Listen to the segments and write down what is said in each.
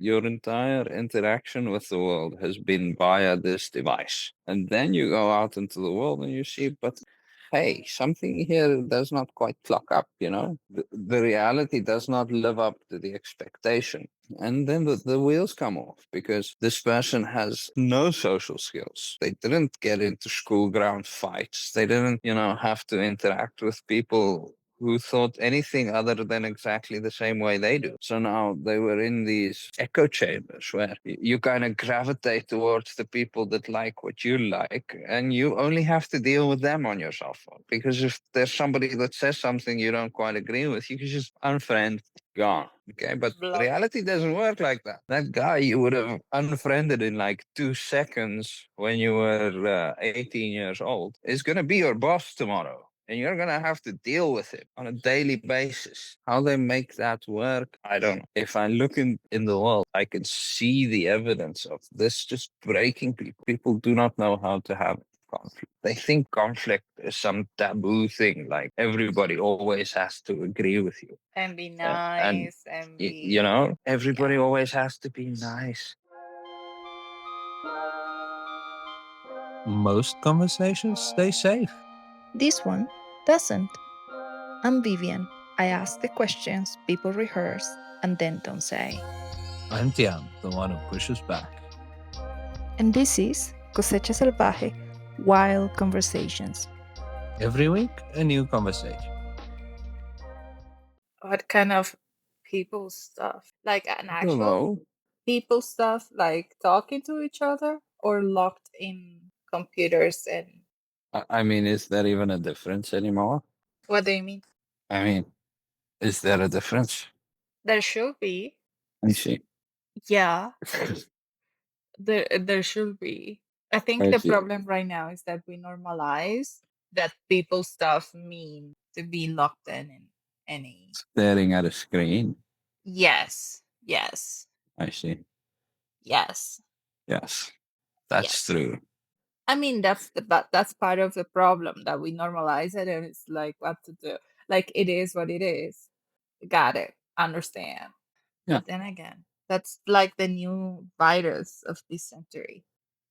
your entire interaction with the world has been via this device. And then you go out into the world and you see, but hey, something here does not quite clock up, The reality does not live up to the expectation. And then the wheels come off because this person has no social skills. They didn't get into school ground fights. They didn't, have to interact with people who thought anything other than exactly the same way they do. So now they were in these echo chambers where you kind of gravitate towards the people that like what you like, and you only have to deal with them on your cell phone. Because if there's somebody that says something you don't quite agree with, you can just unfriend, gone. Okay, but Block. reality doesn't work like that. That guy you would have unfriended in like 2 seconds when you were 18 years old is going to be your boss tomorrow. And you're going to have to deal with it on a daily basis. How they make that work, I don't know. If I look in the world, I can see the evidence of this just breaking people. People do not know how to have conflict. They think conflict is some taboo thing, like everybody always has to agree with you. And be And, nice and be everybody yeah. always has to be nice. Most conversations stay safe. This one doesn't. I'm Vivian. I ask the questions people rehearse and then don't say. I'm Tiaan, the one who pushes back. And this is Cosecha Salvaje, Wild Conversations. Every week, a new conversation. What kind of people stuff? Like an I don't actual know. people stuff, like talking to each other, or locked in computers? And I mean, is there even a difference anymore? what do you mean? I mean, is there a difference? There should be. I see. Yeah, there should be. I think I the see. problem right now is that we normalize that people stuff mean to be locked in any. Staring at a screen. Yes, yes, I see. yes, Yes, that's yes. true. I mean, that's part of the problem, that we normalize it, and it's like what to do. Like, it is what it is. Got it. Understand. Yeah, But then again, that's like the new virus of this century.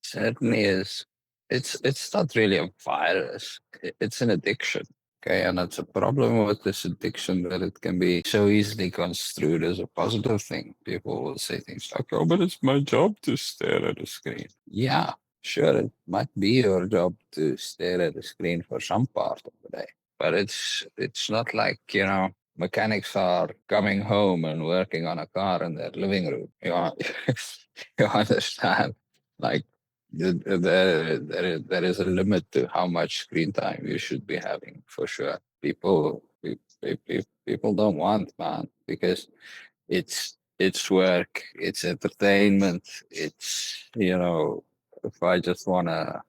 certainly is. It's not really a virus. It's an addiction. Okay, and it's a problem with this addiction that it can be so easily construed as a positive thing. People will say things like, "Oh, but it's my job to stare at a screen." Yeah, sure, it might be your job to stare at a screen for some part of the day, but it's not like mechanics are coming home and working on a car in their living room. You understand? Like there is a limit to how much screen time you should be having for sure. People don't want, man, because it's work, it's entertainment, it's if I just wanna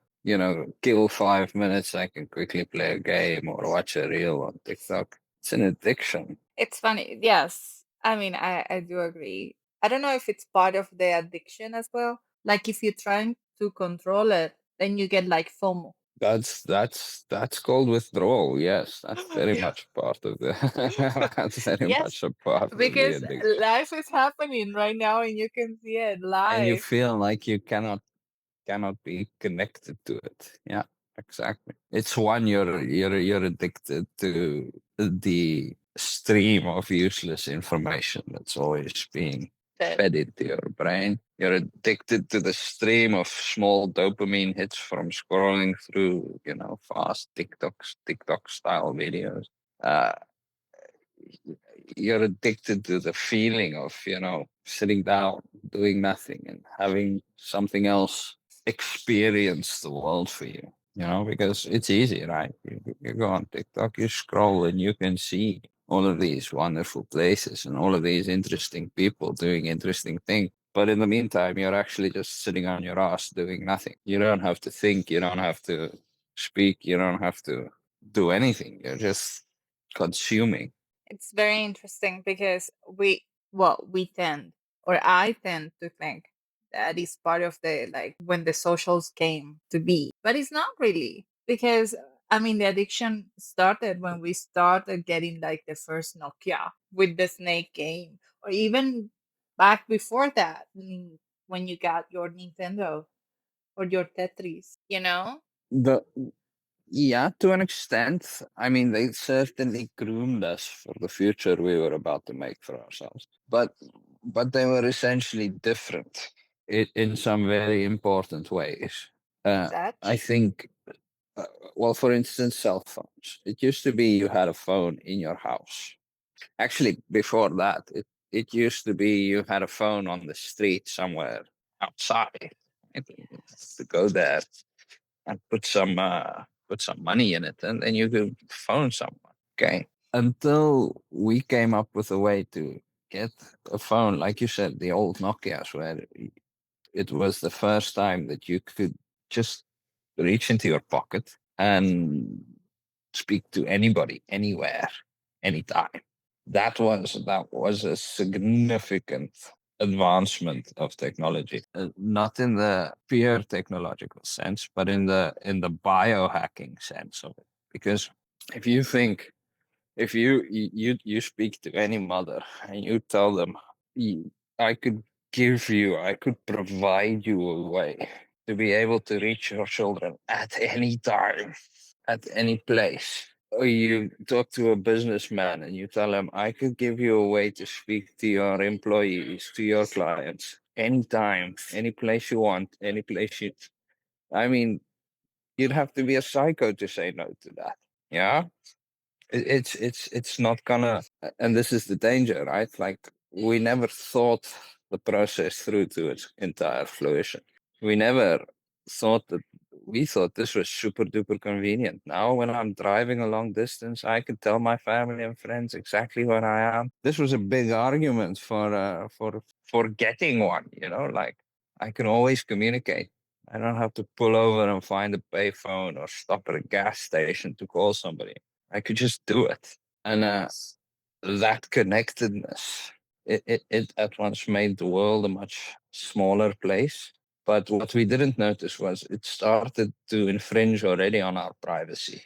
kill 5 minutes, I can quickly play a game or watch a reel on TikTok. It's an addiction. It's funny. Yes. I mean, I do agree. I don't know if it's part of the addiction as well. Like, if you're trying to control it, then you get like FOMO. That's called withdrawal. Yes, that's very Yeah. much part of the that's very Yes, much a part of the because addiction. life is happening right now and you can see it And you live. feel like you cannot be connected to it. Yeah, exactly. It's one you're addicted to the stream of useless information that's always being That fed into your brain. You're addicted to the stream of small dopamine hits from scrolling through, fast TikTok style videos. Uh, you're addicted to the feeling of, sitting down, doing nothing, and having something else experience the world for you. Because it's easy, right? You go on TikTok, you scroll, and you can see all of these wonderful places and all of these interesting people doing interesting things. But in the meantime, you're actually just sitting on your ass doing nothing. You don't have to think, you don't have to speak, you don't have to do anything. You're just consuming. it's very interesting because we tend, or I tend to think that is part of the, like, when the socials came to be, but it's not really, because I mean, the addiction started when we started getting like the first Nokia with the snake game, or even back before that, when you got your Nintendo or your Tetris, you know? The Yeah, to an extent. I mean, they certainly groomed us for the future we were about to make for ourselves. But they were essentially different in some very important ways. I Such. think, uh, well, for instance, cell phones. It used to be you had a phone in your house. Actually, before that, it used to be you had a phone on the street somewhere outside. Right? To go there and put some money in it, and then you could phone someone. Okay, until we came up with a way to get a phone, like you said, the old Nokia's, where it was the first time that you could just reach into your pocket and speak to anybody, anywhere, anytime. That was a significant advancement of technology, not in the pure technological sense, but in the biohacking sense of it. Because if you think, if you speak to any mother and you tell them, I could I could provide you a way to be able to reach your children at any time, at any place. Or you talk to a businessman and you tell him, I could give you a way to speak to your employees, to your clients, anytime, any place you want, any place you. I mean, you'd have to be a psycho to say no to that. Yeah. It's not gonna, and this is the danger, right? Like, we never thought the process through to its entire fruition. We never thought that we thought this was super duper convenient. Now when I'm driving a long distance, I could tell my family and friends exactly where I am. This was a big argument for getting one, like, I can always communicate. I don't have to pull over and find a payphone or stop at a gas station to call somebody. I could just do it. And that connectedness, it at once made the world a much smaller place. But what we didn't notice was it started to infringe already on our privacy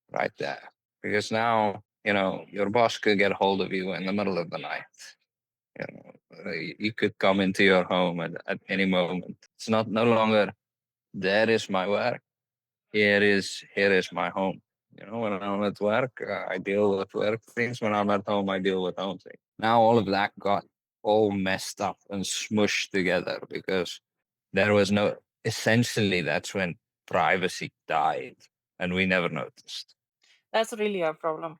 right there. Because now, your boss could get hold of you in the middle of the night. You could come into your home at any moment. It's not no longer, there is my work, here is my home. When I'm at work, I deal with work things. When I'm at home, I deal with home things. Now all of that got all messed up and smushed together because there was no. Essentially, that's when privacy died, and we never noticed. That's really a problem.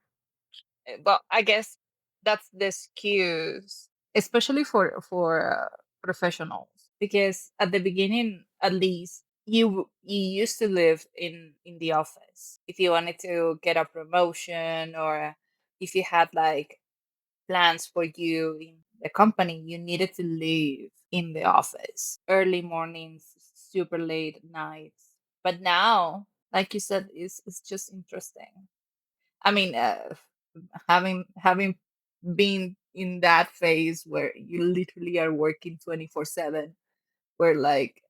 But I guess that's the excuse, especially for professionals, because at the beginning, at least, you used to live in the office. If you wanted to get a promotion, or if you had like plans for you in the company, you needed to live in the office early mornings, super late nights. But now, like you said, it's just interesting. I mean, having been in that phase where you literally are working 24/7, where like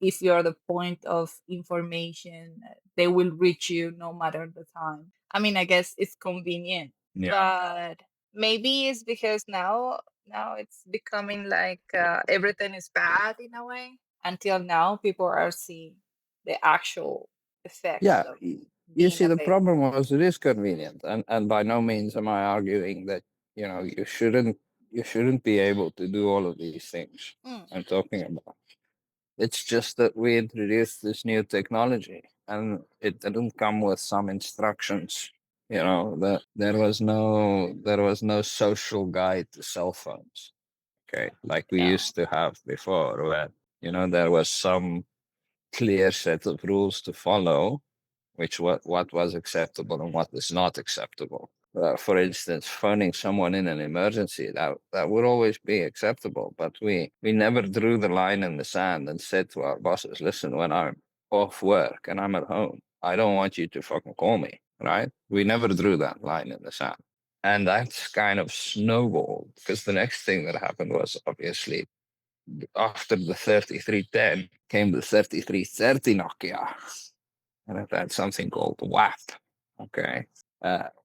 if you're the point of information, they will reach you no matter the time. I mean, I guess it's convenient, Yeah. but maybe it's because now it's becoming like everything is bad in a way. Until now, people are seeing the actual effects Yeah. of You being see, a the bit. problem was it is convenient, and by no means am I arguing that you shouldn't be able to do all of these things Mm, I'm talking about. It's just that we introduced this new technology and it didn't come with some instructions. That there was no social guide to cell phones. Okay. Like we yeah. used to have before, where, there was some clear set of rules to follow, which what was acceptable and what is not acceptable. For instance, phoning someone in an emergency, that would always be acceptable, but we never drew the line in the sand and said to our bosses, listen, when I'm off work and I'm at home, I don't want you to fucking call me, right? We never drew that line in the sand. And that's kind of snowballed because the next thing that happened was, obviously, after the 3310 came the 3330 Nokia, and it had something called WAP. Okay.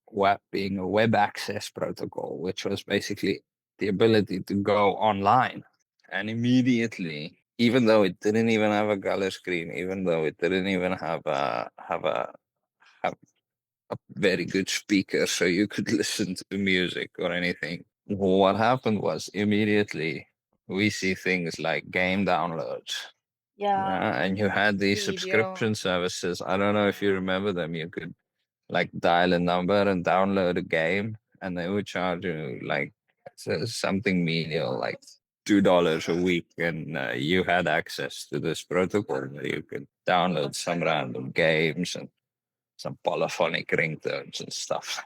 WAP being a web access protocol, which was basically the ability to go online and immediately, even though it didn't even have a color screen, even though it didn't even have a very good speaker so you could listen to music or anything. What happened was immediately we see things like game downloads. Yeah, And you had these video. subscription services. I don't know if you remember them. You could like dial a number and download a game, and they would charge you like something menial, like $2 a week, and you had access to this protocol where you could download some random games and some polyphonic ringtones and stuff.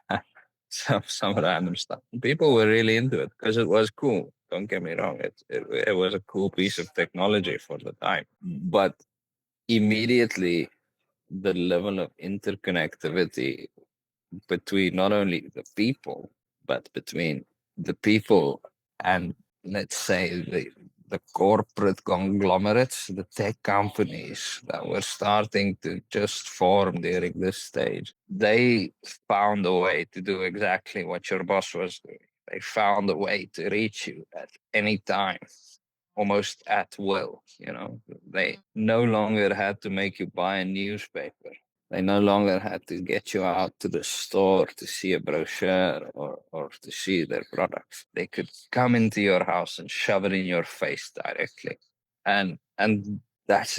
Some random stuff. People were really into it because it was cool. Don't get me wrong. It was a cool piece of technology for the time. But immediately the level of interconnectivity between not only the people, but between the people and, let's say, the corporate conglomerates, the tech companies that were starting to just form during this stage, they found a way to do exactly what your boss was doing. They found a way to reach you at any time, almost at will. They no longer had to make you buy a newspaper. They no longer had to get you out to the store to see a brochure or to see their products. They could come into your house and shove it in your face directly. And that's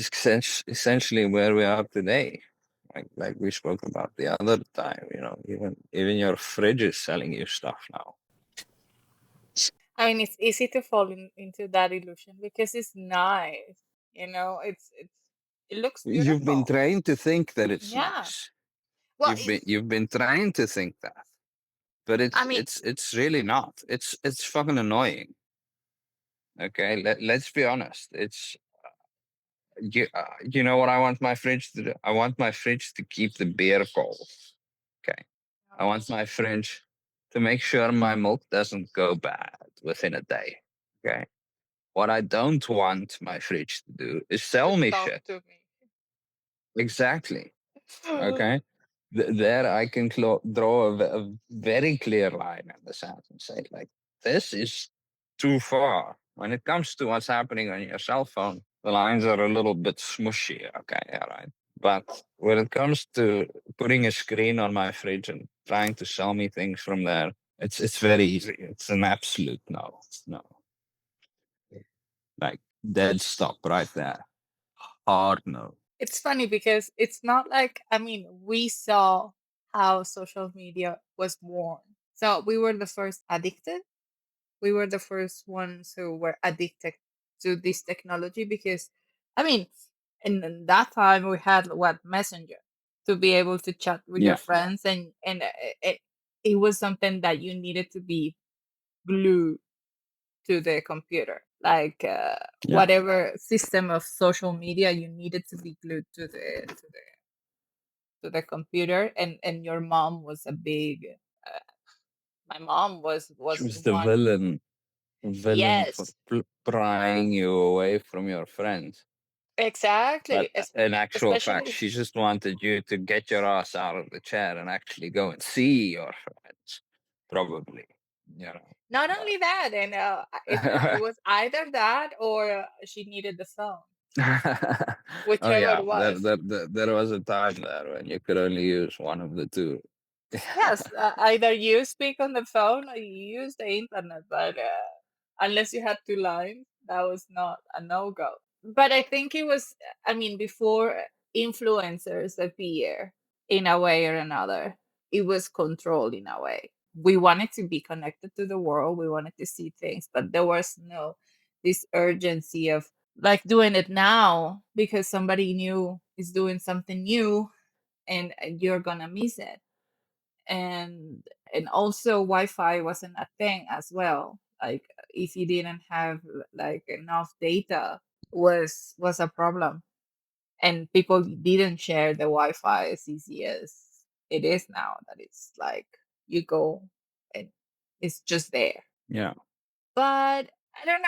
essentially where we are today. Like we spoke about the other time, even your fridge is selling you stuff now. I mean, it's easy to fall into that illusion because it's nice. It looks You've been beautiful. trained to think that it's Yeah. nice. Well, You've been trying to think that. But I mean, it's really not. It's fucking annoying. Okay, let's be honest. It's you know what I want my fridge to do? I want my fridge to keep the beer cold. Okay, I want my fridge to make sure my milk doesn't go bad within a day. Okay, what I don't want my fridge to do is to sell me talk shit. to me. Exactly. Okay. There I can draw a very clear line in the sand and say, like, this is too far. When it comes to what's happening on your cell phone, the lines are a little bit smushy. Okay, all right. But when it comes to putting a screen on my fridge and trying to sell me things from there, it's very easy. It's an absolute no. No. Like dead stop right there. Hard no. It's funny because it's not like, I mean, we saw how social media was born. So we were the first addicted. We were the first ones who were addicted to this technology because, I mean, in that time we had what, Messenger, to be able to chat with your Yeah. friends, and it was something that you needed to be glued to the computer, like Yeah. whatever system of social media, you needed to be glued to the computer. And your mom was a big uh, my mom She was was the one. villain for Yes, prying you away from your friends. But exactly. in actual fact, Especially, she just wanted you to get your ass out of the chair and actually go and see your friends. Probably, you know. not But only that, and it was either that or she needed the phone, oh whichever yeah, it was. there was a time there when you could only use one of the two. Yes, either you speak on the phone or you use the internet, but unless you had two lines, that was not a no-go. But I think it was, I mean, before influencers appear in a way or another, it was controlled in a way. We wanted to be connected to the world, we wanted to see things, but there was no this urgency of like doing it now because somebody new is doing something new, and you're gonna miss it. And also Wi-Fi wasn't a thing as well. Like if you didn't have like enough data, was a problem, and people didn't share the Wi-Fi as easy as it is now, that it's like you go and it's just there. Yeah. But I don't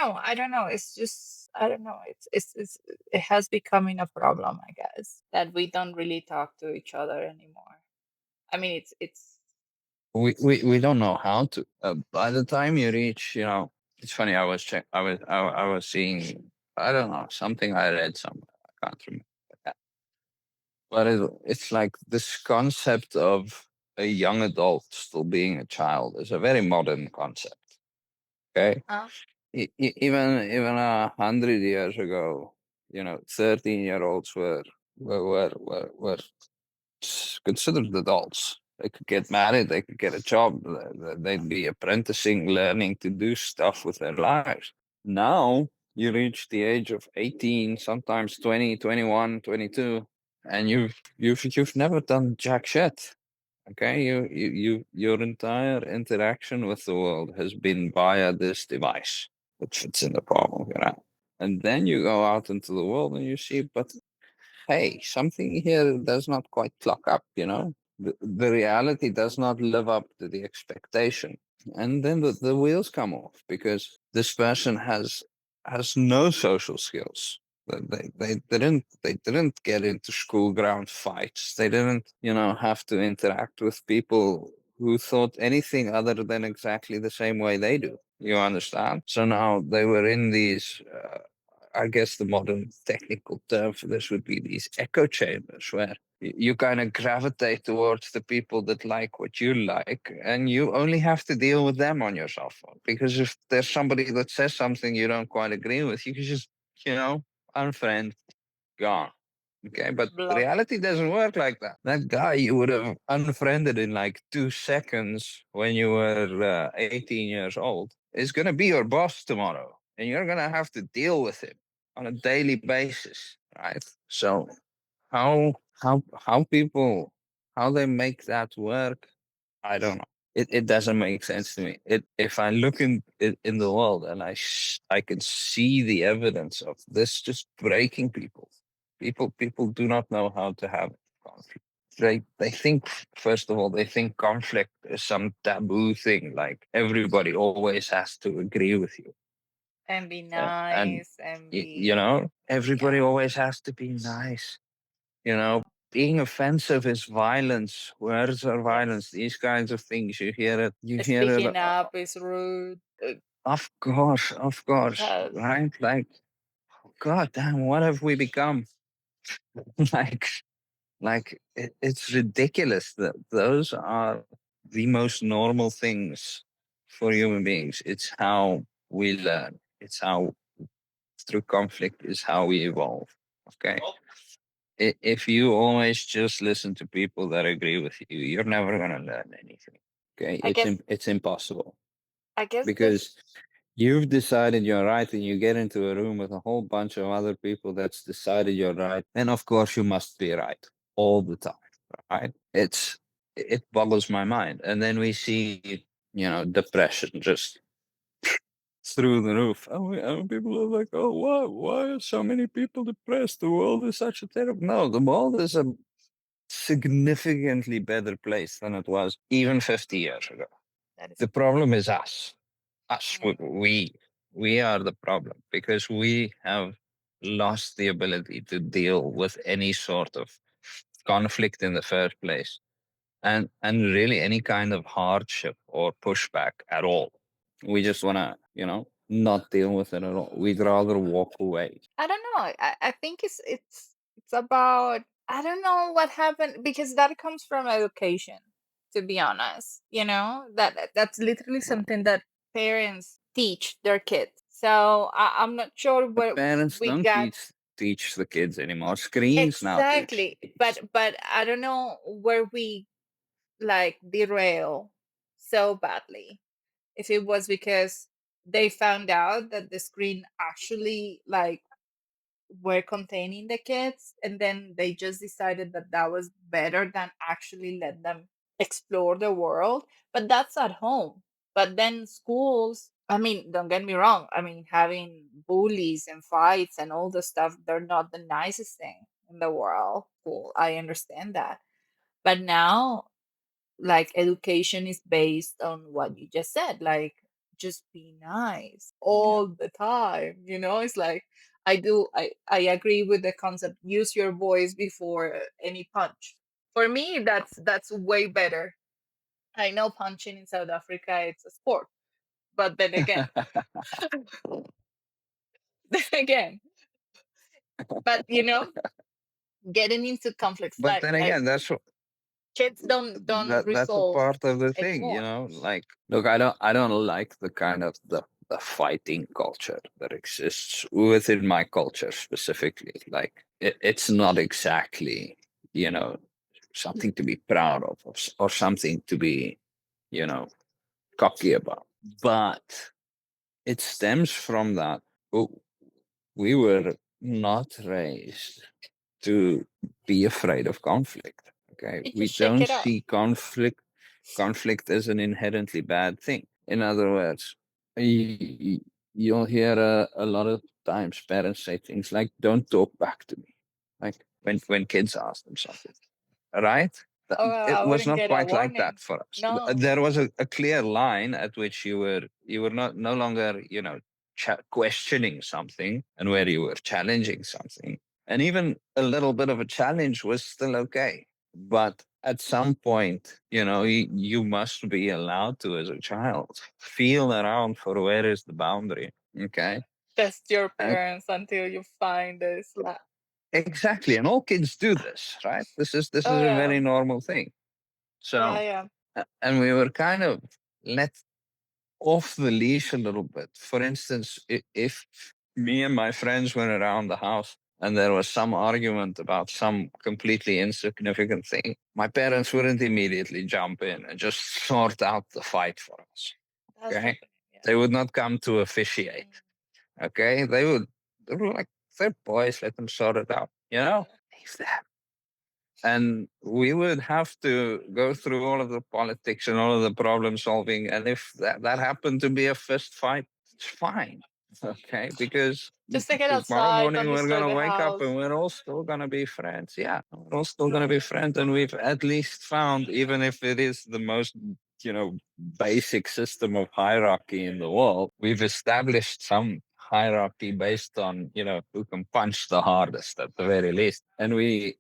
know, it's just, I don't know, it has becoming a problem, I guess, that we don't really talk to each other anymore. I mean, it's We don't know how to. By the time you reach, It's funny. I was seeing. I don't know, something I read somewhere. I can't remember. That. But it's like this concept of a young adult still being a child is a very modern concept. Okay, Uh, even 100 years ago, 13-year-olds were considered adults. They could get yes. married, they could get a job, they'd be apprenticing, learning to do stuff with their lives. Now you reach the age of 18, sometimes 20, 21, 22, and you've never done jack shit. Okay, your entire interaction with the world has been via this device, which fits in the palm of your hand. And then you go out into the world and you see, but hey, something here does not quite clock up, the reality does not live up to the expectation. And then the wheels come off because this person has no social skills. They didn't get into school ground fights. They didn't, have to interact with people who thought anything other than exactly the same way they do. You understand? So now they were in these I guess the modern technical term for this would be these echo chambers, where you kind of gravitate towards the people that like what you like, and you only have to deal with them on your cell phone. Because if there's somebody that says something you don't quite agree with, you can just, unfriend, gone. Okay, but Block. reality doesn't work like that. That guy you would have unfriended in like 2 seconds when you were 18 years old is going to be your boss tomorrow, and you're going to have to deal with him on a daily basis, right? So how people how they make that work, I don't know. It doesn't make sense to me. If I look in the world and I can see the evidence of this just breaking people. People do not know how to have conflict. They think, first of all, they think conflict is some taboo thing. Like everybody always has to agree with you, And be and nice and be everybody yeah. always has to be nice. Being offensive is violence. Words are violence. Yes. These kinds of things you hear it. You hear it. Speaking up is rude. Of course, Yes. right? Like, God damn, what have we become? like, it's ridiculous that those are the most normal things for human beings. It's how we learn. It's how through conflict is how we evolve. Okay. If you always just listen to people that agree with you, you're never gonna learn anything. Okay, I guess it's impossible I guess this because you've decided you're right, and you get into a room with a whole bunch of other people that's decided you're right, and of course you must be right all the time, right? It boggles my mind, and then we see depression just through the roof. And people are like, "Oh, why are so many people depressed? The world is such a terrible." No, the world is a significantly better place than it was even 50 years ago. that is The problem is us. Us. mm, We are the problem because we have lost the ability to deal with any sort of conflict in the first place, and really any kind of hardship or pushback at all. We just want to, not deal with it at all. We'd rather walk away. I don't know. I think it's about I don't know what happened because that comes from education, to be honest. That's literally something that parents teach their kids. So I'm not sure But where parents we don't got teach the kids anymore. Screens now teach exactly, the kids. but I don't know where we like derail so badly. If it was because they found out that the screen actually like were containing the kids and then they just decided that that was better than actually let them explore the world, but that's at home. But then schools, I mean, don't get me wrong, I mean, having bullies and fights and all the stuff, they're not the nicest thing in the world. Cool, I understand that. But now like education is based on what you just said, like just be nice Yeah. all the time. It's like I agree with the concept, use your voice before any punch. For me, that's way better. I know punching in South Africa, it's a sport, But then again, then again, but getting into conflicts But like then again, kids don't that's a resolve part of the thing, anymore. like, look, I don't like the kind of the fighting culture that exists within my culture specifically. Like, it's not exactly, you know something to be proud of, or something to be, you know cocky about. But it stems from that. Oh, we were not raised to be afraid of conflict. Okay, You we just shake don't it up. see conflict as an inherently bad thing. In other words, you'll hear a lot of times parents say things like, "Don't talk back to me," like when kids ask them something, right? Oh, It I was wouldn't not get a quite like warning. that for us. No, There was a clear line at which you were not no longer, questioning something, and where you were challenging something, and even a little bit of a challenge was still okay. But at some point, you must be allowed to, as a child, feel around for where is the boundary. Okay. test your And parents until you find this. exactly. And all kids do this, right? This is Oh a yeah, very normal thing. yeah, So, yeah. and we were kind of let off the leash a little bit. For instance, if me and my friends went around the house and there was some argument about some completely insignificant thing, my parents wouldn't immediately jump in and just sort out the fight for us. That's Okay. happening. Yeah. They would not come to officiate. Mm, Okay. They were like, they're boys, let them sort it out. yeah. Leave them. And we would have to go through all of the politics and all of the problem solving. And if that happened to be a fist fight, it's fine. Okay. Because Just take it tomorrow outside. morning Don't we're destroy going to the wake up house. and we're all still going to be friends. Yeah. We're all still going to be friends. And we've at least found, even if it is the most, basic system of hierarchy in the world, we've established some hierarchy based on, who can punch the hardest at the very least. And we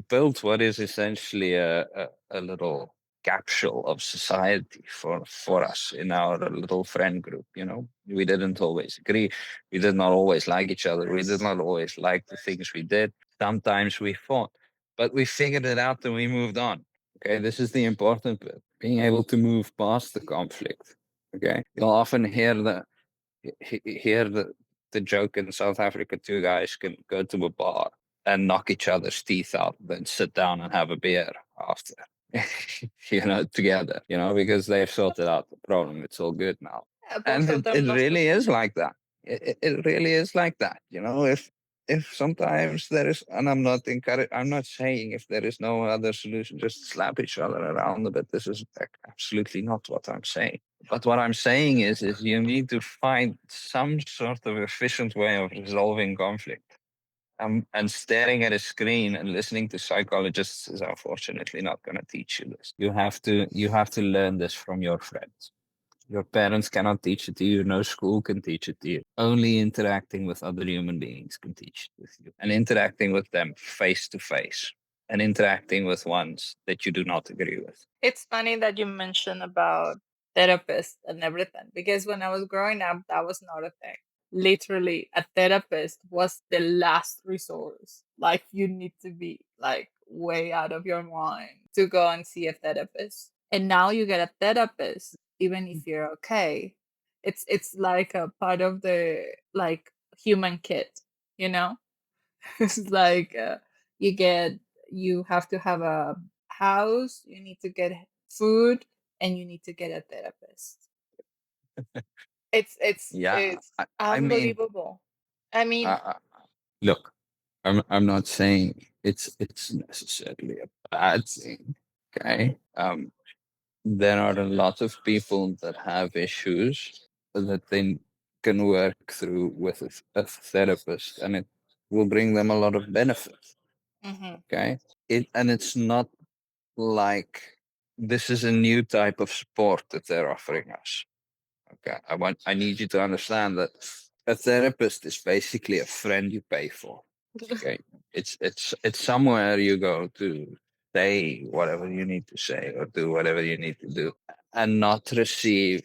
built what is essentially a little capsule of society for us in our little friend group. We didn't always agree. We did not always like each other. We did not always like the things we did. Sometimes we fought, but we figured it out and we moved on. Okay, this is the important bit: being able to move past the conflict. Okay, you'll often hear the joke in South Africa: two guys can go to a bar and knock each other's teeth out, then sit down and have a beer after, together, because they've sorted out the problem. It's all good now. Yeah, both And of it them lost the really is fight. like that. It really is like that. If sometimes there is, and I'm not saying if there is no other solution, just slap each other around a bit. This is absolutely not what I'm saying. But what I'm saying is you need to find some sort of efficient way of resolving conflict. And staring at a screen and listening to psychologists is unfortunately not going to teach you this. You have to learn this from your friends. Your parents cannot teach it to you. No school can teach it to you. Only interacting with other human beings can teach it with you. And interacting with them face to face. And interacting with ones that you do not agree with. It's funny that you mentioned about therapists and everything because when I was growing up, that was not a thing. Literally, a therapist was the last resource. Like, you need to be like way out of your mind to go and see a therapist. And now you get a therapist, even if you're okay. It's like a part of the like human kit, you know? It's like you have to have a house, you need to get food, and you need to get a therapist. Yeah. It's I mean, unbelievable. I mean, uh, look, I'm not saying it's necessarily a bad thing. Okay. There are a lot of people that have issues that they can work through with a therapist, and it will bring them a lot of benefit. mhm. Okay. It's not like this is a new type of support that they're offering us. Okay. I need you to understand that a therapist is basically a friend you pay for. Okay. It's somewhere you go to say whatever you need to say or do whatever you need to do and not receive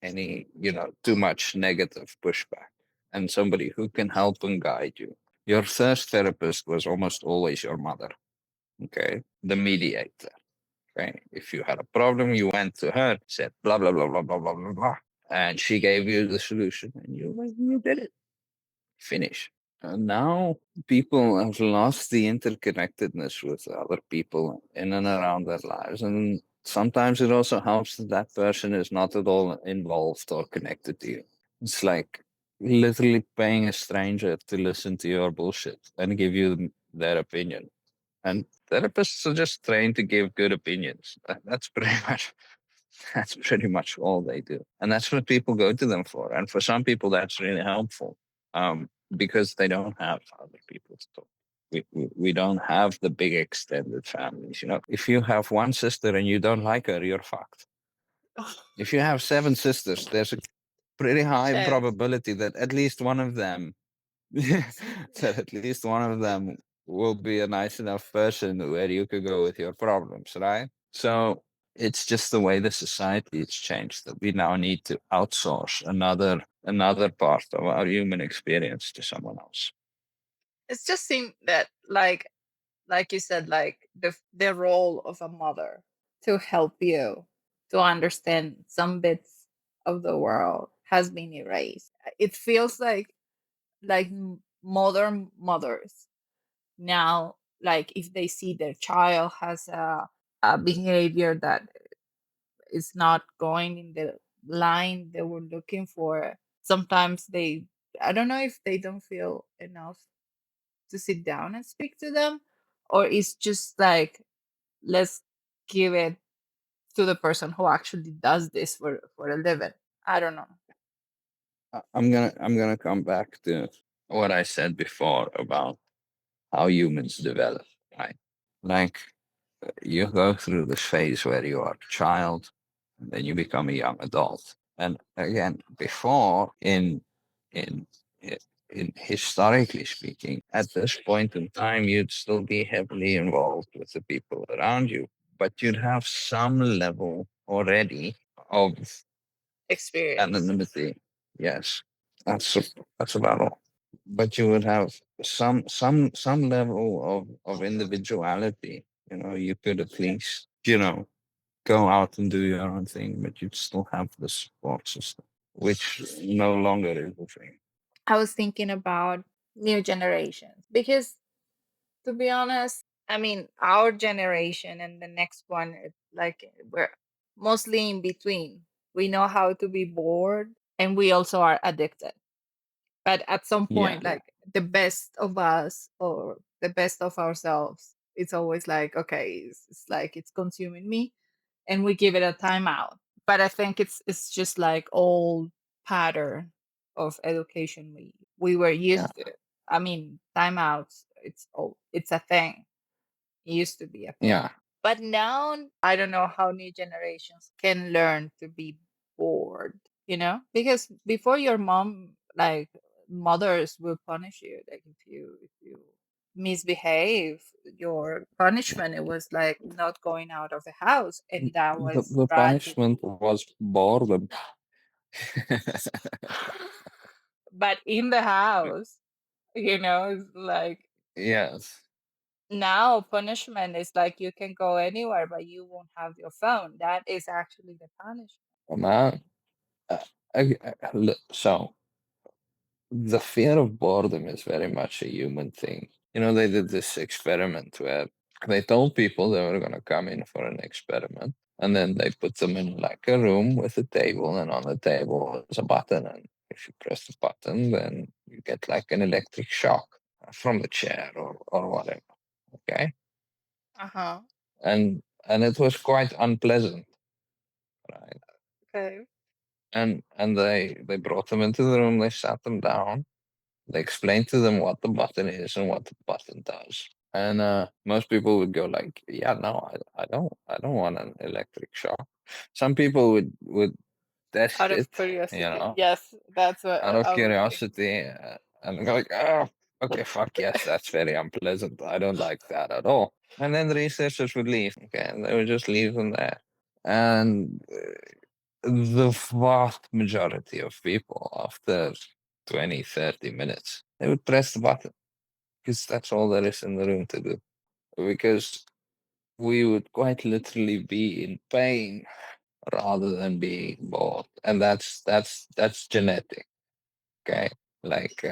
too much negative pushback, and somebody who can help and guide you. Your first therapist was almost always your mother, okay? The mediator, okay? If you had a problem, you went to her, said blah, blah, blah, blah, blah, blah, blah, blah, and she gave you the solution, and you did it. Finish. And now people have lost the interconnectedness with other people in and around their lives. And sometimes it also helps that that person is not at all involved or connected to you. It's like literally paying a stranger to listen to your bullshit and give you their opinion. And therapists are just trained to give good opinions. That's pretty much that's pretty much all they do. And that's what people go to them for. And for some people that's really helpful. Because they don't have other people to talk. We don't have the big extended families. If you have one sister and you don't like her, you're fucked. If you have 7 sisters, there's a pretty high Chef. probability that at least one of them will be a nice enough person where you could go with your problems, right? So it's just the way the society has changed that we now need to outsource another part of our human experience to someone else. It's just seemed that like you said, like the role of a mother to help you to understand some bits of the world has been erased. It feels like modern mothers now, like if they see their child has a behavior that is not going in the line they were looking for, sometimes I don't know if they don't feel enough to sit down and speak to them, or it's just like, let's give it to the person who actually does this for a living. I don't know. I'm gonna come back to what I said before about how humans develop, right? Like you go through this phase where you are a child, and then you become a young adult. And again, before in in historically speaking, at this point in time, you'd still be heavily involved with the people around you, but you'd have some level already of Experience. anonymity. Yes, that's that's about all. But you would have some level of individuality. You could at least go out and do your own thing, but you'd still have the support system, which no longer is a thing. I was thinking about new generations because, to be honest, I mean, our generation and the next one, it's like we're mostly in between. We know how to be bored and we also are addicted. But at some Yeah, point, like the best of us or the best of ourselves, it's always like, okay, it's like it's consuming me and we give it a timeout. But I think it's just like old pattern of education we were yeah, used to. I mean, timeouts, it's a thing. It used to be a thing. yeah, But now I don't know how new generations can learn to be bored, Because before your mom, like mothers will punish you. Like if you misbehave, your punishment it was like not going out of the house. And that was the punishment tragedy. was boredom. But in the house, it's like Yes. now punishment is like you can go anywhere but you won't have your phone. That is actually the punishment. Man, uh, look, so the fear of boredom is very much a human thing. They did this experiment where they told people they were going to come in for an experiment, and then they put them in like a room with a table, and on the table is a button, and if you press the button, then you get like an electric shock from the chair or whatever. Okay, Uh-huh. and it was quite unpleasant, right? Okay. And they brought them into the room, they sat them down, they explained to them what the button is and what the button does. And most people would go like, "Yeah, no, I don't want an electric shock." Some people would test Out of it, curiosity. Yes, that's what out of I was thinking. curiosity, and go like, "Oh, okay, fuck yes, that's very unpleasant. I don't like that at all." And then the researchers would leave, okay, and they would just leave them there. And the vast majority of people, after 20, 30 minutes, they would press the button because that's all there is in the room to do. Because we would quite literally be in pain rather than being bored, and that's genetic. Okay, like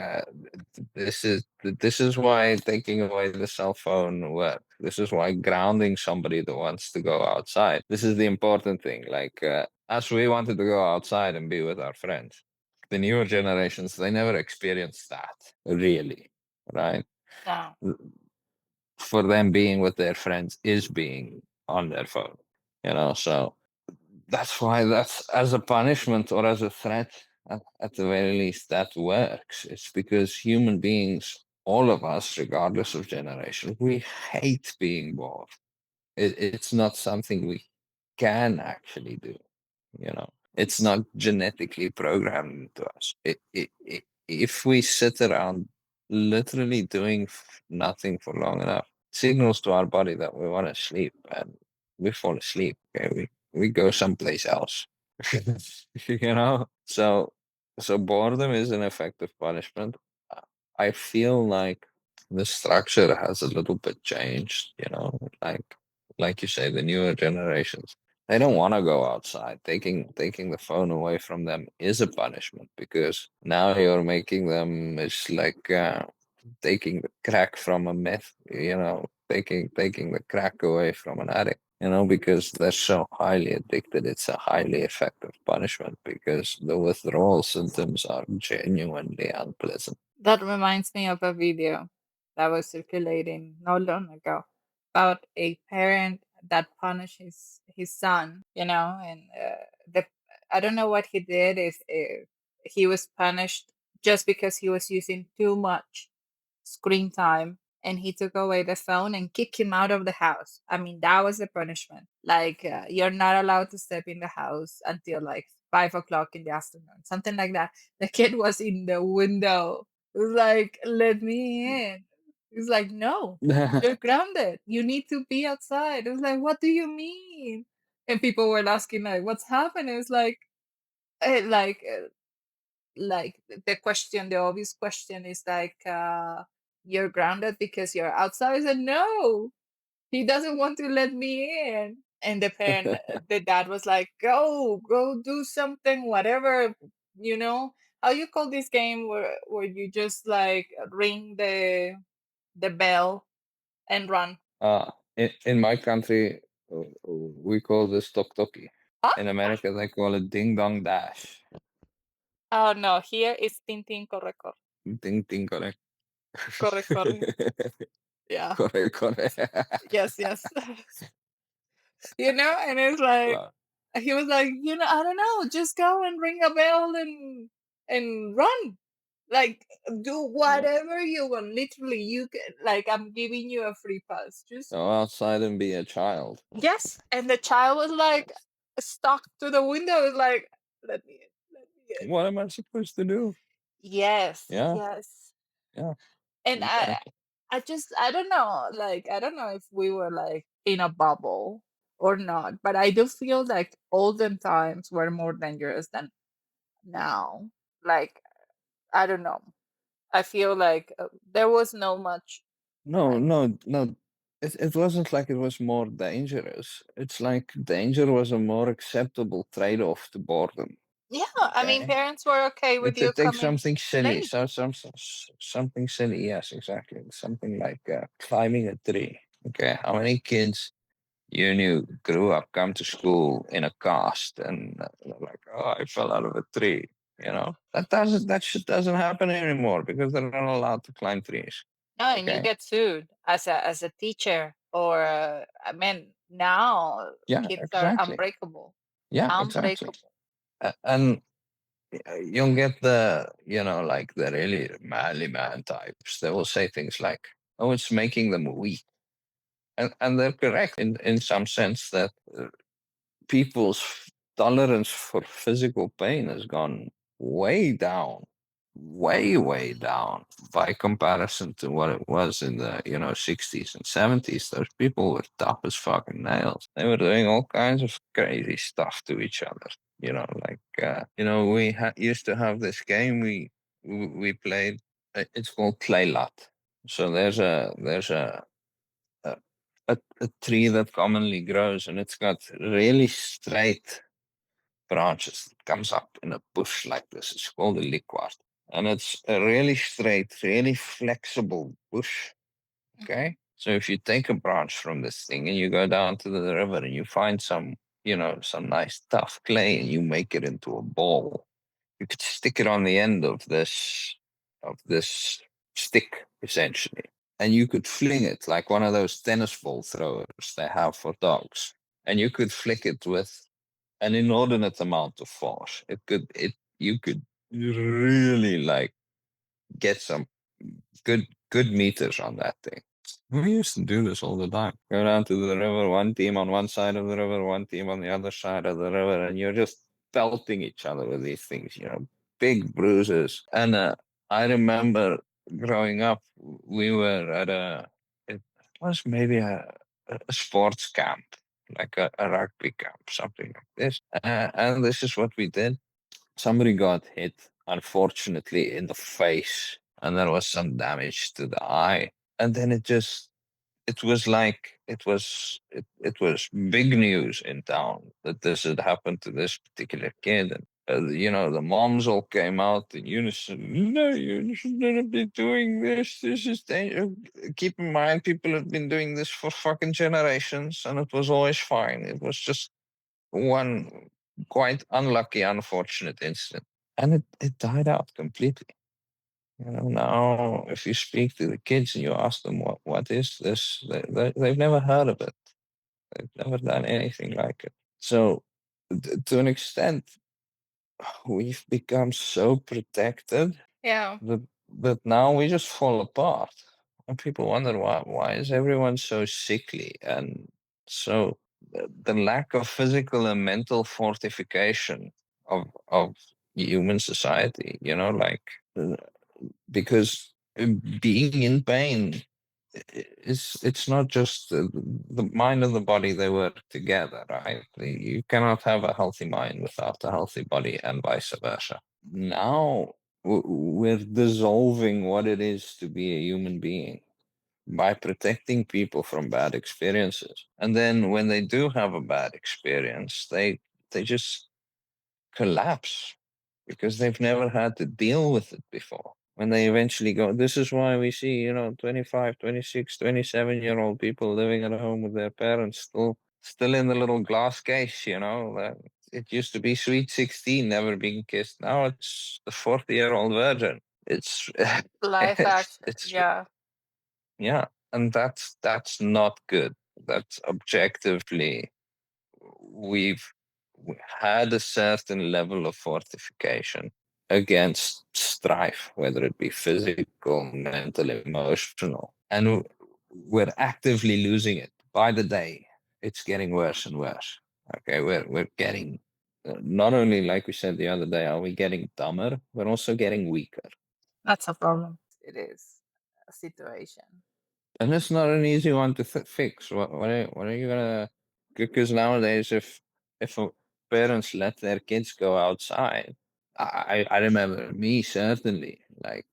this is why taking away the cell phone works. This is why grounding somebody that wants to go outside. This is the important thing. Like as we wanted to go outside and be with our friends, the newer generations, they never experienced that really, right? No. For them, being with their friends is being on their phone, so that's why, that's as a punishment or as a threat, at the very least, that works. It's because human beings, all of us, regardless of generation, we hate being bored. It's not something we can actually do. It's not genetically programmed into us. If we sit around literally doing nothing for long enough, signals to our body that we want to sleep, and we fall asleep. Okay, we go someplace else. So boredom is an effective punishment. I feel like the structure has a little bit changed. Like you say, the newer generations, they don't want to go outside. Taking the phone away from them is a punishment, because now you're making them, it's like taking the crack from a meth, taking the crack away from an addict, because they're so highly addicted. It's a highly effective punishment because the withdrawal symptoms are genuinely unpleasant. That reminds me of a video that was circulating not long ago about a parent that punished his son, and the I don't know what he did, if he was punished just because he was using too much screen time, and he took away the phone and kicked him out of the house. I mean, that was the punishment. Like, you're not allowed to step in the house until like 5 o'clock in the afternoon, something like that. The kid was in the window. It was like, let me in. It's like, no, you're grounded. You need to be outside. It was like, what do you mean? And people were asking, like, what's happening? It's like, eh, like, uh, like the obvious question is like, you're grounded because you're outside. I said, no, he doesn't want to let me in. And the dad was like, go do something, whatever, how you call this game where you just like ring the bell and run. In my country, we call this tok toki. Huh? In America, they call it ding dong dash. Oh no, here it's Tintin Corre Corre. Ding ding, correct. Corre Corre. Yeah. Correct, correct. Yes, yes. And it's like, Wow. he was like, I don't know, just go and ring a bell and run. Like, do whatever you want. Literally, you can, like, I'm giving you a free pass. Just Go outside and be a child. yes. And the child was like stuck to the window. It's like, let me in, let me in. What am I supposed to do? Yes, Yeah, yes. yeah, And exactly. I don't know, like, I don't know if we were like in a bubble or not, but I do feel like olden times were more dangerous than now. Like, I don't know. I feel like there was no much No, like, no, no. It wasn't like it was more dangerous. It's like danger was a more acceptable trade-off to boredom. yeah, I mean, Okay. parents were okay with you It takes coming something silly. late. Something silly. Yes, exactly. Something like climbing a tree. Okay. How many kids you knew grew up, come to school in a cast, and they're like, oh, I fell out of a tree. That shit doesn't happen anymore because they're not allowed to climb trees. No, and you Okay. get sued as a teacher, or I mean, now Yeah, kids are exactly. unbreakable. Yeah, exactly. Unbreakable. And you'll get like the really manly man types. They will say things like, oh, it's making them weak. And they're correct in some sense that people's tolerance for physical pain has gone way down, way down by comparison to what it was in the 60s and 70s. Those people were tough as fucking nails. They were doing all kinds of crazy stuff to each other. We used to have this game we played. It's called clay lot. So a a tree that commonly grows, and it's got really straight branches that comes up in a bush like this. It's called a liquard, and it's a really straight, really flexible bush. Okay. So if you take a branch from this thing and you go down to the river and you find some nice tough clay and you make it into a ball, you could stick it on the end of this stick essentially, and you could fling it like one of those tennis ball throwers they have for dogs, and you could flick it with an inordinate amount of force. You could really like get some good meters on that thing. We used to do this all the time. Go down to the river, one team on one side of the river, one team on the other side of the river, and you're just pelting each other with these things, big bruises. And I remember growing up, we were it was maybe a sports camp, like a rugby camp, something like this. And this is what we did. Somebody got hit, unfortunately, in the face, and there was some damage to the eye. And then it was big news in town that this had happened to this particular kid. And the moms all came out in unison. No, you shouldn't be doing this. This is dangerous. Keep in mind, people have been doing this for fucking generations, and it was always fine. It was just one quite unlucky, unfortunate incident, and it died out completely. Now if you speak to the kids and you ask them what is this, they've never heard of it. They've never done anything like it. So to an extent, we've become so protected Yeah. that now we just fall apart. And people wonder why is everyone so sickly, and so the lack of physical and mental fortification of human society, because being in pain, it's not just the mind and the body, they work together, right? You cannot have a healthy mind without a healthy body, and vice versa. Now we're dissolving what it is to be a human being by protecting people from bad experiences. And then when they do have a bad experience, they just collapse because they've never had to deal with it before. When they eventually go, this is why we see, 25, 26, 27-year-old people living at home with their parents, still in the little glass case, that it used to be sweet 16, never being kissed. Now it's the 40-year-old virgin. It's, Life action. it's, Yeah. yeah. And that's not good. That's objectively, we've had a certain level of fortification against strife, whether it be physical, mental, emotional, and we're actively losing it by the day. It's getting worse and worse. Okay, we're getting not only, like we said the other day, are we getting dumber, we're also getting weaker. That's a problem. It is a situation. And it's not an easy one to fix. What are you gonna? Because nowadays, if parents let their kids go outside, I remember me certainly, like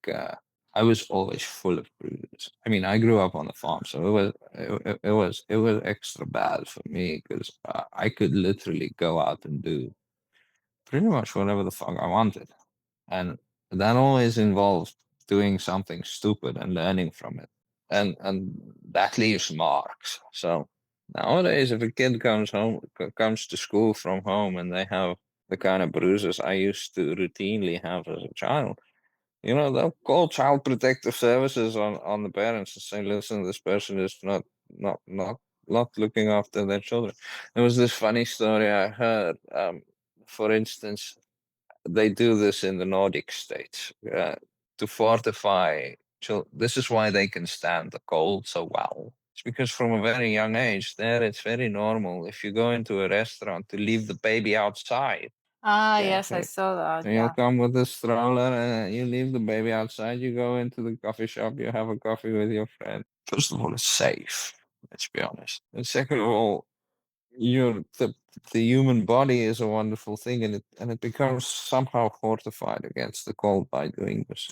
I was always full of bruises. I mean, I grew up on the farm, so it was extra bad for me because I could literally go out and do pretty much whatever the fuck I wanted, and that always involves doing something stupid and learning from it, and that leaves marks. So nowadays, if a kid comes to school from home and they have the kind of bruises I used to routinely have as a child, they'll call child protective services on the parents and say, listen, this person is not looking after their children. There was this funny story I heard. For instance, they do this in the Nordic states to fortify children. This is why they can stand the cold so well. It's because from a very young age, there it's very normal if you go into a restaurant to leave the baby outside. Ah, Okay, yes, I saw that. so you'll Yeah. come with a stroller and you leave the baby outside. You go into the coffee shop. You have a coffee with your friend. First of all, it's safe. Let's be honest. And second of all, the human body is a wonderful thing, and it becomes somehow fortified against the cold by doing this.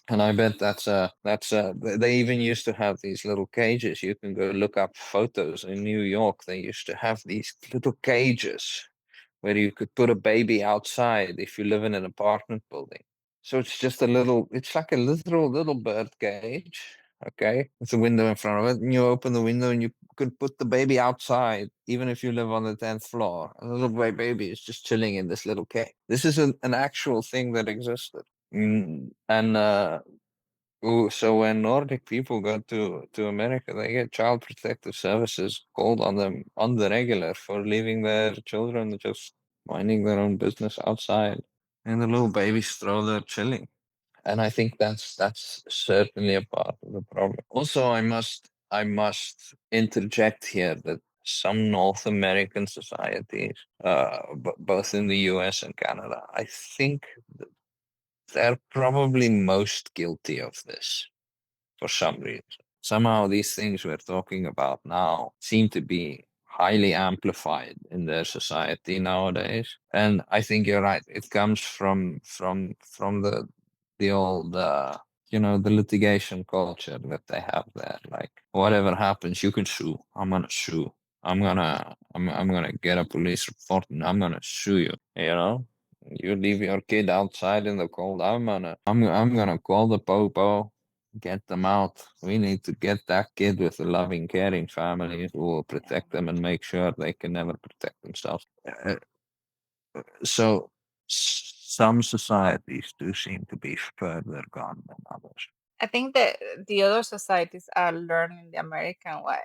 And I bet they even used to have these little cages. You can go look up photos in New York. They used to have these little cages where you could put a baby outside if you live in an apartment building. So it's like a literal little bird cage, okay? With a window in front of it, and you open the window and you could put the baby outside, even if you live on the 10th floor. A little baby is just chilling in this little cage. This is an actual thing that existed. And so when Nordic people go to America, they get child protective services called on them on the regular for leaving their children just minding their own business outside in the little baby stroller chilling. And I think that's certainly a part of the problem. Also, I must interject here that some North American societies, both in the US and Canada, I think they're probably most guilty of this for some reason. Somehow these things we're talking about now seem to be highly amplified in their society nowadays. And I think you're right. It comes from the old the litigation culture that they have there. Like whatever happens, you can sue. I'm gonna sue. I'm gonna get a police report and I'm gonna sue you. You know? You leave your kid outside in the cold. I'm gonna call the popo, get them out. We need to get that kid with a loving, caring family who will protect them and make sure they can never protect themselves. So some societies do seem to be further gone than others. I think that the other societies are learning the American way.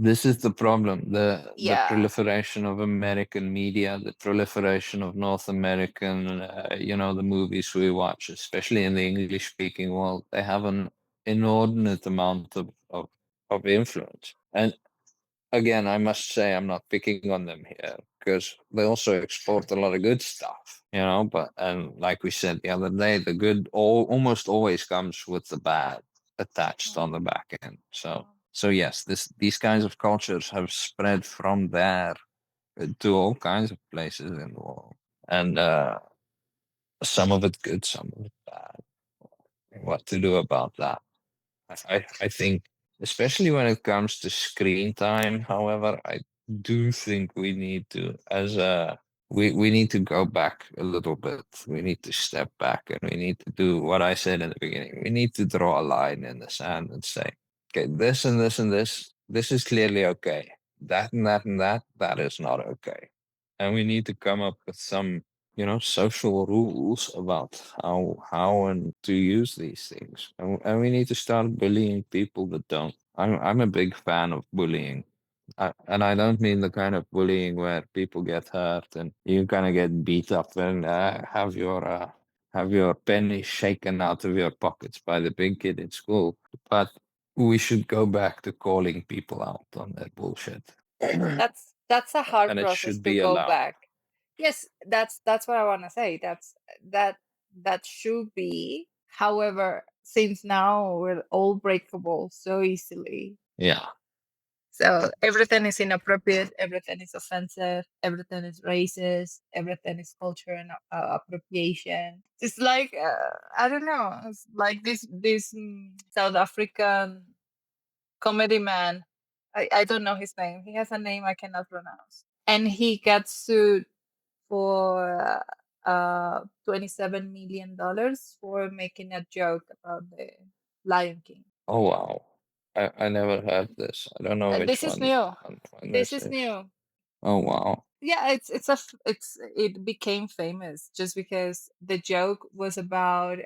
This is the problem. The Yeah. proliferation of American media, the proliferation of North American, the movies we watch, especially in the English speaking world, they have an inordinate amount of influence. And again, I must say I'm not picking on them here because they also export a lot of good stuff, and like we said the other day, the good almost always comes with the bad attached on the back end. So yes, these kinds of cultures have spread from there to all kinds of places in the world, and some of it good, some of it bad. What to do about that? I think, especially when it comes to screen time, however, I do think we need to, we need to go back a little bit. We need to step back and we need to do what I said in the beginning. We need to draw a line in the sand and say, okay, this and this and this is clearly okay. That and that and that is not okay. And we need to come up with some social rules about how and to use these things, and we need to start bullying people that don't. I'm a big fan of bullying, and I don't mean the kind of bullying where people get hurt and you kind of get beat up and have your pennies shaken out of your pockets by the big kid in school. But we should go back to calling people out on their bullshit. That's a hard And it process should to be go allowed. back. Yes, that's what I want to say. That should be. However, since now we're all breakable so easily, Yeah. so everything is inappropriate, everything is offensive, everything is racist, everything is culture and appropriation. It's like I don't know. It's like this South African comedy man. I don't know his name. He has a name I cannot pronounce, and he got sued for $27 million for making a joke about the Lion King. Oh wow. I never heard this. I don't know which This is one. new. When This this is is. new. Oh wow. Yeah, it became famous just because the joke was about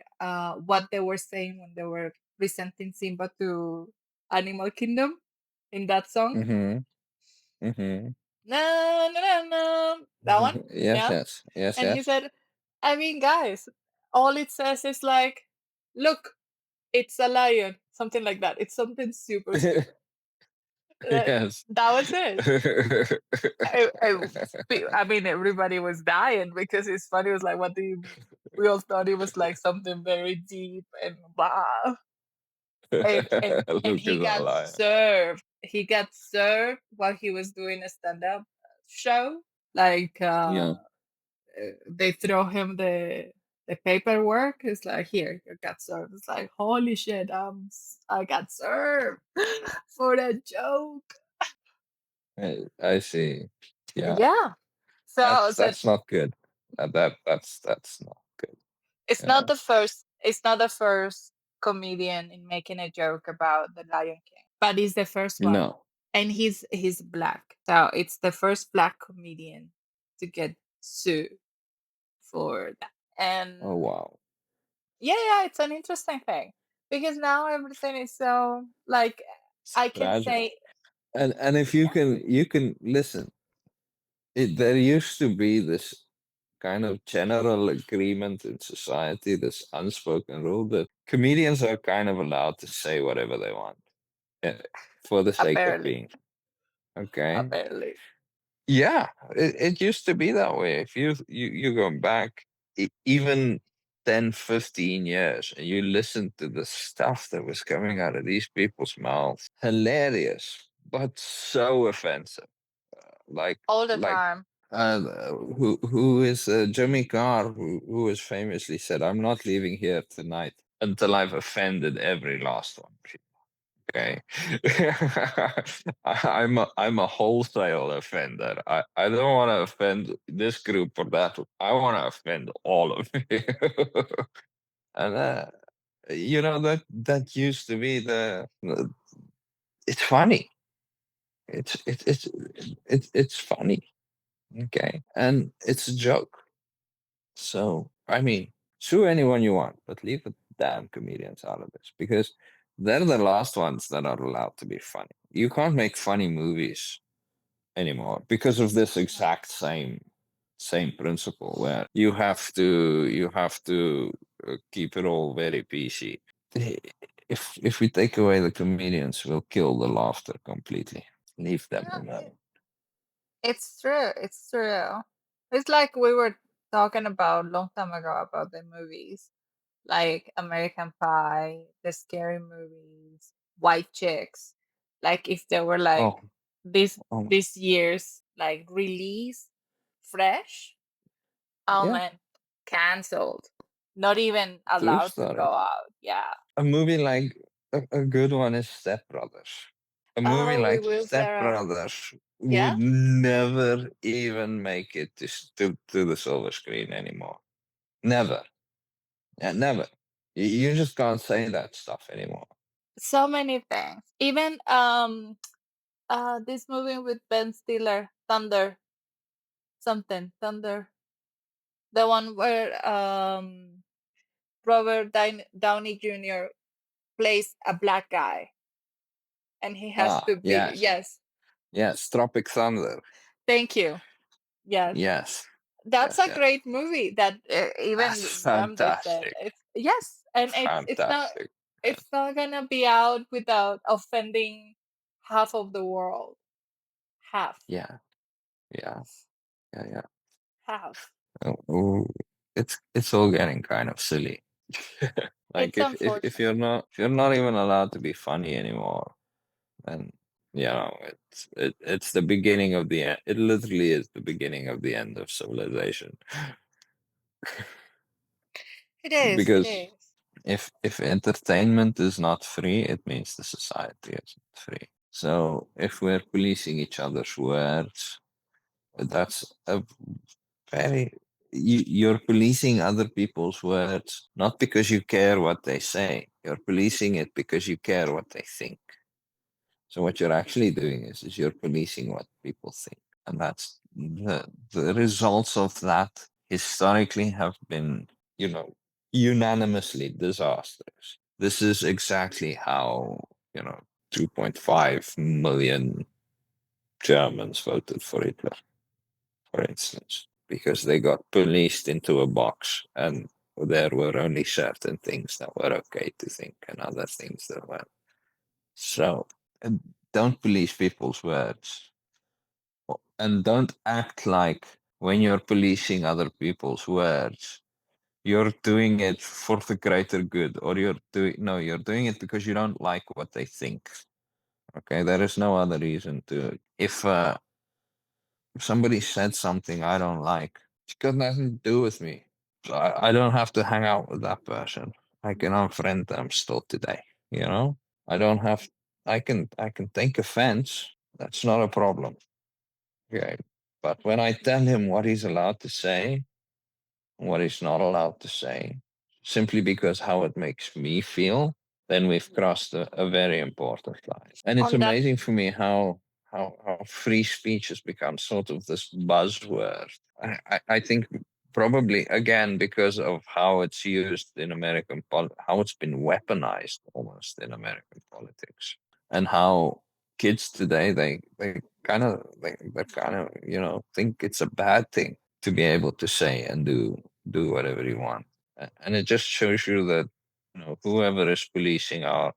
what they were saying when they were presenting Simba to Animal Kingdom in that song. No, no, no, no. That one? Yeah. Yes. And he said, I mean, guys, all it says is like, look, it's a lion. Something like that. It's something super stupid. Yes. That was it. I mean, everybody was dying because it's funny. It was like, what do you mean? We all thought it was like something very deep and blah. And Look he at that got lion. served. he got served while he was doing a stand-up show. Like Yeah. they throw him the paperwork. It's like, here, you got served. It's like, holy shit, I got served for that joke. I see. Yeah. Yeah. So That's not good. That's not good. it's not Yeah. the first. It's not the first comedian in making a joke about the Lion King, but he's the first one, No. and he's black. So it's the first black comedian to get sued for that. And Oh wow. yeah, it's an interesting thing because now everything is so like It's I can tragic. say, And if you yeah, can listen, there used to be this kind of general agreement in society, this unspoken rule that comedians are kind of allowed to say whatever they want, eh, for the sake of apparently, being. Okay. apparently, Yeah, it used to be that way. If you go back even 10, 15 years and you listen to the stuff that was coming out of these people's mouths, hilarious, but so offensive. Like all the like time. uh, who is Jimmy Carr, who has famously said, "I'm not leaving here tonight until I've offended every last one." Okay. I'm a wholesale offender. I don't want to offend this group or that. I want to offend all of you. And that used to be it's funny. It's funny. Okay. And it's a joke. So I mean, sue anyone you want, but leave the damn comedians out of this because they're the last ones that are allowed to be funny. You can't make funny movies anymore because of this exact same principle where you have to keep it all very PC. If we take away the comedians, we'll kill the laughter completely. Leave them Yeah, alone. it's true. It's true. It's like we were talking about a long time ago about the movies, like American Pie, the scary movies, White Chicks. Like if they were like Oh, oh, this year's like release fresh, oh yeah, man, cancelled. Not even true allowed to go story. out. Yeah. A movie like a good one is Step Brothers. A movie Oh, with like Will Step Ferrell. Brothers Yeah. would never even make it to the silver screen anymore. Never. Yeah, never. You just can't say that stuff anymore. So many things. Even this movie with Ben Stiller, Thunder, something, Thunder. The one where Downey Jr. plays a black guy and he has Ah, to be, yes. yes, Yes, Tropic Thunder. thank you. Yes. Yes. That's Yes, a yes. great movie that That's even them they said fantastic. it's yes, and Fantastic. it's not gonna be out without offending half of the world. Half. Yeah, yeah, yeah, yeah. Half. Oh, it's all getting kind of silly. Like It's if unfortunate. you're not even allowed to be funny anymore, then it's the beginning of the end. It literally is the beginning of the end of civilization. It is, it Because is. if entertainment is not free, it means the society isn't free. So if we're policing each other's words, that's a very you're policing other people's words not because you care what they say. You're policing it because you care what they think. So what you're actually doing is you're policing what people think, and that's the results of that historically have been, unanimously disastrous. This is exactly how 2.5 million Germans voted for Hitler, for instance, because they got policed into a box and there were only certain things that were okay to think and other things that weren't. So don't police people's words and don't act like when you're policing other people's words, you're doing it for the greater good or you're doing it because you don't like what they think. Okay, there is no other reason to. If somebody said something I don't like, it's got nothing to do with me. So I don't have to hang out with that person. I can unfriend them still today. You know, I don't have. I can take offense. That's not a problem. Okay, but when I tell him what he's allowed to say, what he's not allowed to say, simply because how it makes me feel, then we've crossed a very important line. And it's On that, amazing for me how free speech has become sort of this buzzword. I think probably again because of how it's used in American how it's been weaponized almost in American politics, and how kids today they kind of think it's a bad thing to be able to say and do whatever you want. And it just shows you that whoever is policing our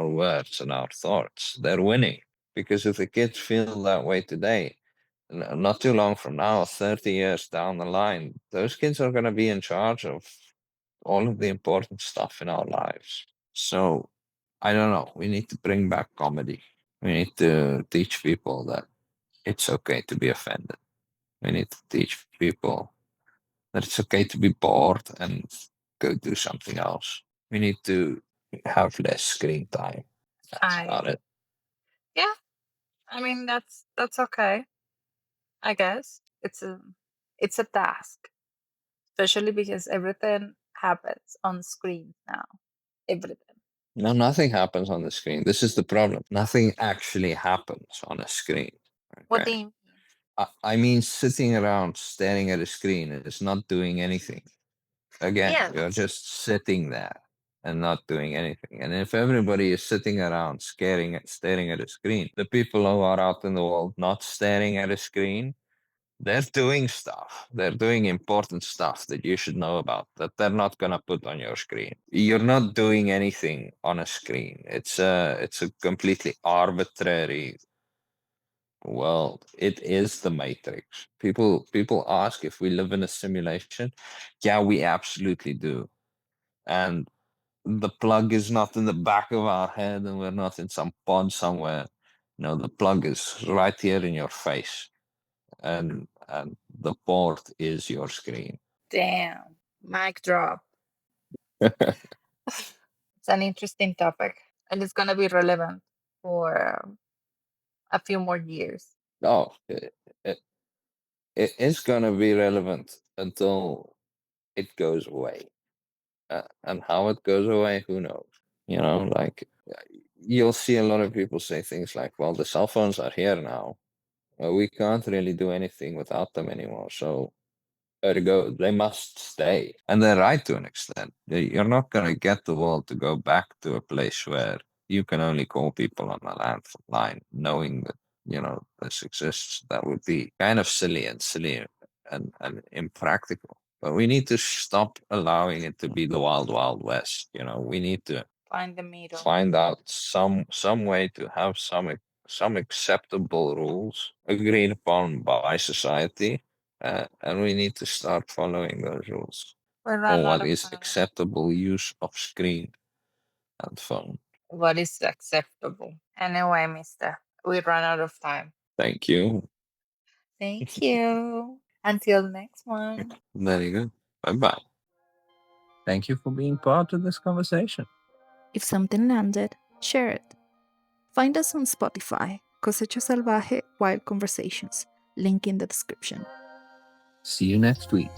words and our thoughts, they're winning. Because if the kids feel that way today, not too long from now, 30 years down the line, those kids are going to be in charge of all of the important stuff in our lives. So I don't know. We need to bring back comedy. We need to teach people that it's okay to be offended. We need to teach people that it's okay to be bored and go do something else. We need to have less screen time. That's about I it. yeah, I mean that's okay. I guess it's a task, especially because everything happens on screen now. Everything. No, nothing happens on the screen. This is the problem. Nothing actually happens on a screen. What do Okay. you mean? I mean, sitting around staring at a screen is not doing anything. Again, Yeah, you're just sitting there and not doing anything. And if everybody is sitting around staring at a screen, the people who are out in the world not staring at a screen, they're doing stuff. They're doing important stuff that you should know about that they're not going to put on your screen. You're not doing anything on a screen. It's a completely arbitrary world. It is the matrix. People ask if we live in a simulation. Yeah, we absolutely do. And the plug is not in the back of our head and we're not in some pod somewhere. No, the plug is right here in your face. And the port is your screen. damn. Mic drop. It's an interesting topic, and it's gonna be relevant for a few more years. Oh, it is going to be relevant until it goes away. And how it goes away, who knows? Like you'll see a lot of people say things like, well, the cell phones are here now. Well, we can't really do anything without them anymore. So ergo, they must stay. And they're right to an extent. You're not going to get the world to go back to a place where you can only call people on a landline, knowing that, this exists. That would be kind of silly and impractical. But we need to stop allowing it to be the wild, wild west. We need to Find the middle. find out some way to have some acceptable rules agreed upon by society, and we need to start following those rules We on ran out what of is time. acceptable use of screen and phone. What is acceptable? Anyway, mister, we ran out of time. Thank you. Thank you. Until next one. Very good. Bye bye. Thank you for being part of this conversation. If something landed, share it. Find us on Spotify, Cosecha Salvaje Wild Conversations, link in the description. See you next week.